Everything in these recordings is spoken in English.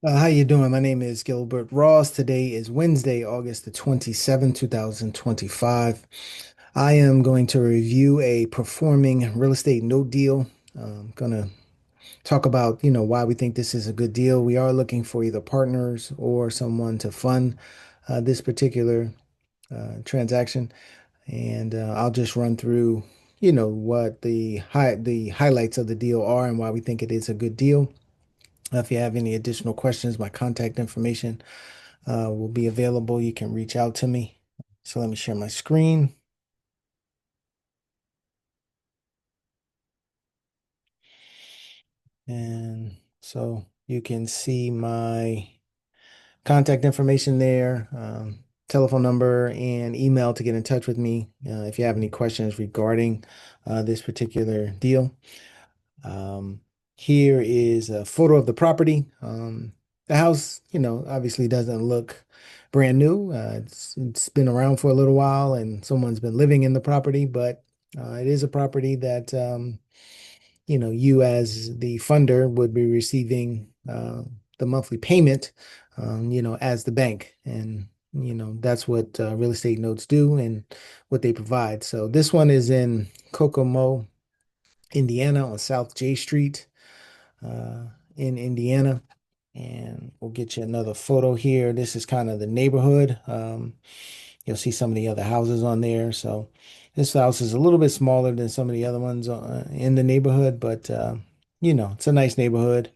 How you doing? My name is Gilbert Ross. Today is Wednesday, August the 27th, 2025. I am going to review a performing real estate note deal. I'm gonna talk about, why we think this is a good deal. We are looking for either partners or someone to fund this particular transaction, and I'll just run through, what the highlights of the deal are and why we think it is a good deal. If you have any additional questions, my contact information will be available. You can reach out to me. So let me share my screen. And so you can see my contact information there, telephone number and email to get in touch with me if you have any questions regarding this particular deal. Um, Here is a photo of the property. The house, obviously doesn't look brand new. It's been around for a little while, and someone's been living in the property, but it is a property that you as the funder would be receiving the monthly payment, as the bank, and that's what real estate notes do and what they provide. So this one is in Kokomo, Indiana, on South J Street uh, in Indiana. And we'll get you another photo here. This is kind of the neighborhood. You'll see some of the other houses on there. So this house is a little bit smaller than some of the other ones in the neighborhood, but it's a nice neighborhood,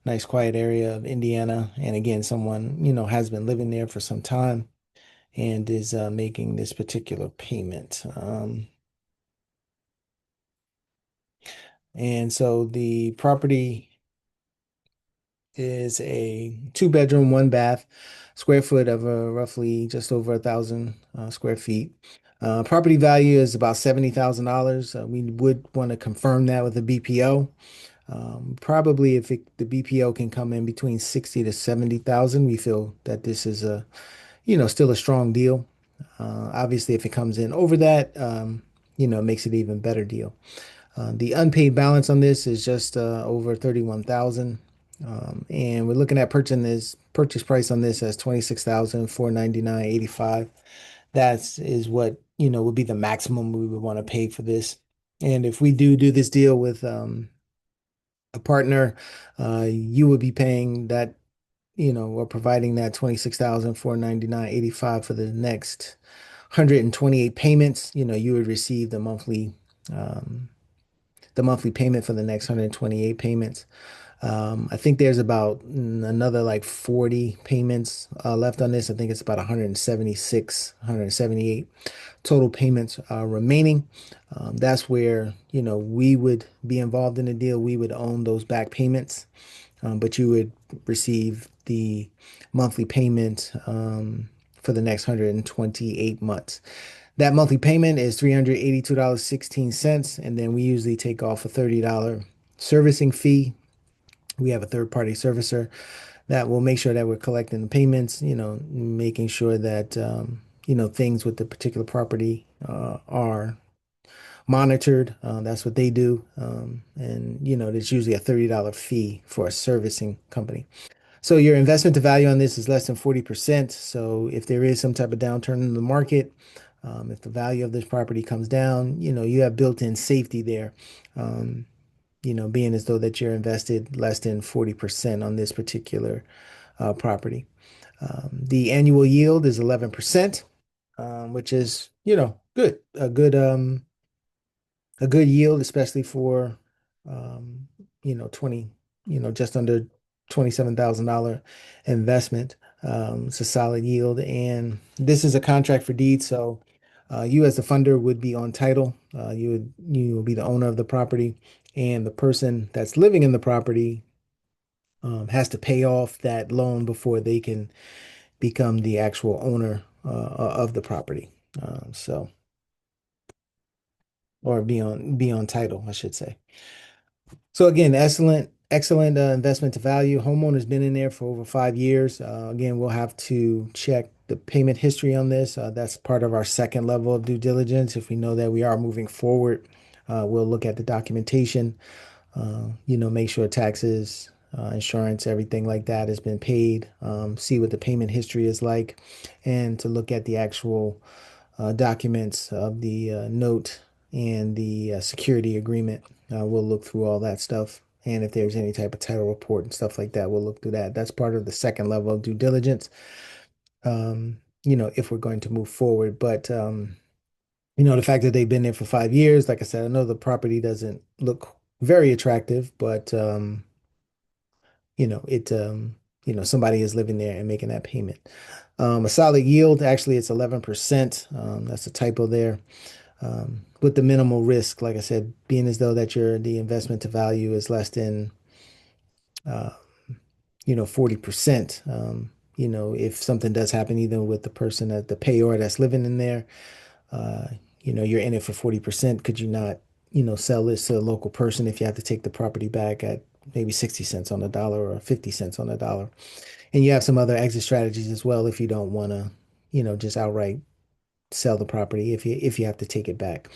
nice quiet area of Indiana. And again, someone, has been living there for some time and is making this particular payment. And so the property is a two-bedroom, one bath, square foot of roughly just over 1,000 square feet. Property value is about $70,000. We would want to confirm that with a BPO. Probably if the BPO can come in between 60 to 70,000, we feel that this is still a strong deal. Obviously, if it comes in over that, it makes it even better deal. The unpaid balance on this is just over 31,000. And we're looking at purchase price on this as 26,499.85. That is what, would be the maximum we would want to pay for this. And if we do this deal with a partner, you would be paying that, or providing that 26,499.85 for the next 128 payments. You would receive um, the monthly payment for the next 128 payments. I think there's about another like 40 payments left on this. I think it's about 176, 178 total payments remaining. That's where, we would be involved in the deal. We would own those back payments, but you would receive the monthly payment for the next 128 months. That monthly payment is $382.16, and then we usually take off a $30 servicing fee. We have a third-party servicer that will make sure that we're collecting the payments, making sure that things with the particular property are monitored. That's what they do. And there's usually a $30 fee for a servicing company. So your investment to value on this is less than 40%. So if there is some type of downturn in the market, if the value of this property comes down, you have built-in safety there. Um, being as though that you're invested less than 40% on this particular property. The annual yield is 11%, which is, good. A good yield, especially for, um, 20, just under $27,000 investment. It's a solid yield. And this is a contract for deed. So you as the funder would be on title. You will be the owner of the property, and the person that's living in the property has to pay off that loan before they can become the actual owner of the property. So, or be on title, I should say. So again, excellent investment to value. Homeowner's been in there for over 5 years. Again, we'll have to check the payment history on this. That's part of our second level of due diligence. If we know that we are moving forward, we'll look at the documentation, make sure taxes insurance, everything like that has been paid, see what the payment history is like, and to look at the actual documents of the note and the security agreement. We'll look through all that stuff. And if there's any type of title report and stuff like that, we'll look through that. That's part of the second level of due diligence, if we're going to move forward. But, the fact that they've been there for 5 years, like I said, I know the property doesn't look very attractive, but, somebody is living there and making that payment. A solid yield, actually, it's 11%. That's a typo there. With the minimal risk, like I said, being as though that the investment to value is less than, uh, 40%. If something does happen, either with the person at the payor that's living in there, uh, you're in it for 40%. Could you not, sell this to a local person if you have to take the property back at maybe 60 cents on the dollar or 50 cents on the dollar? And you have some other exit strategies as well if you don't want to, just outright sell the property if you have to take it back.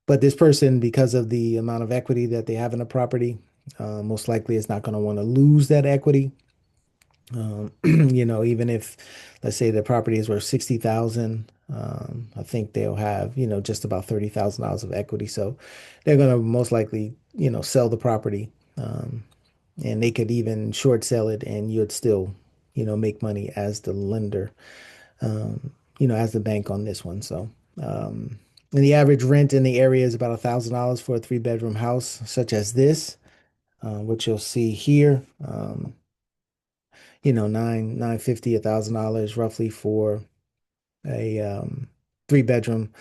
But this person, because of the amount of equity that they have in the property, most likely is not going to want to lose that equity. Even if, let's say, the property is worth 60,000, I think they'll have, just about $30,000 of equity. So they're going to most likely, sell the property, and they could even short sell it, and you'd still, make money as the lender, as the bank on this one. So, and the average rent in the area is about $1,000 for a three-bedroom house, such as this, which you'll see here. 950, $1,000 roughly for a three-bedroom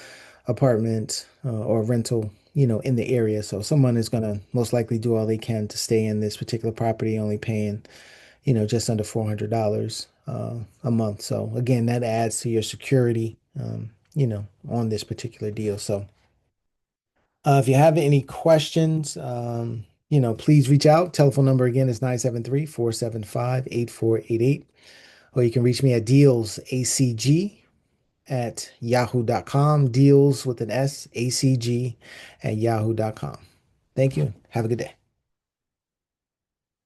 apartment or rental, in the area. So someone is going to most likely do all they can to stay in this particular property, only paying, just under $400 a month. So again, that adds to your security, on this particular deal. So if you have any questions, please reach out. Telephone number again is 973-475-8488. Or you can reach me at dealsacg@yahoo.com. Deals with an S, ACG at yahoo.com. Thank you. Have a good day.